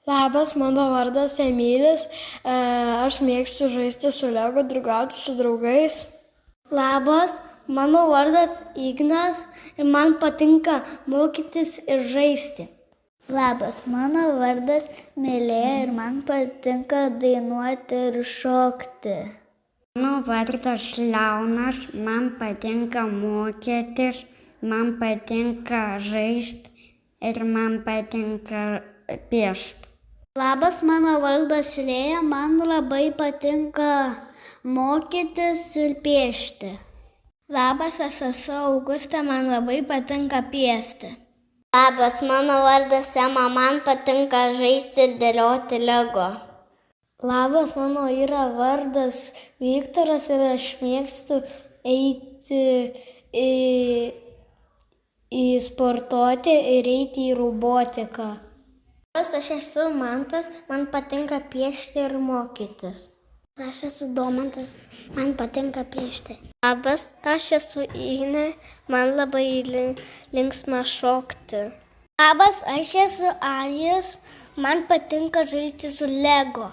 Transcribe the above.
Labas, mano vardas Emilis, aš mėgstu žaisti su Lego, draugauti su draugais. Labas, mano vardas Ignas ir man patinka mokytis ir žaisti. Labas, mano vardas Melė ir man patinka dainuoti ir šokti. Mano vardas Leonas, man patinka mokytis, man patinka žaisti ir man patinka piešti. Labas, mano vardas Lėja, man labai patinka mokytis ir piešti. Labas, aš esu Augusta, man labai patinka piešti. Labas, mano vardas Ema, man patinka žaisti ir dėlioti Lego. Labas, mano yra vardas Viktoras ir aš mėgstu eiti į sportuoti ir eiti į robotiką. Labas, aš esu Mantas, man patinka piešti ir mokytis. Aš esu Domantas, man patinka piešti. Labas, aš esu Ignė, man labai linksma šokti. Labas, aš esu Arijus, man patinka žaisti su Lego.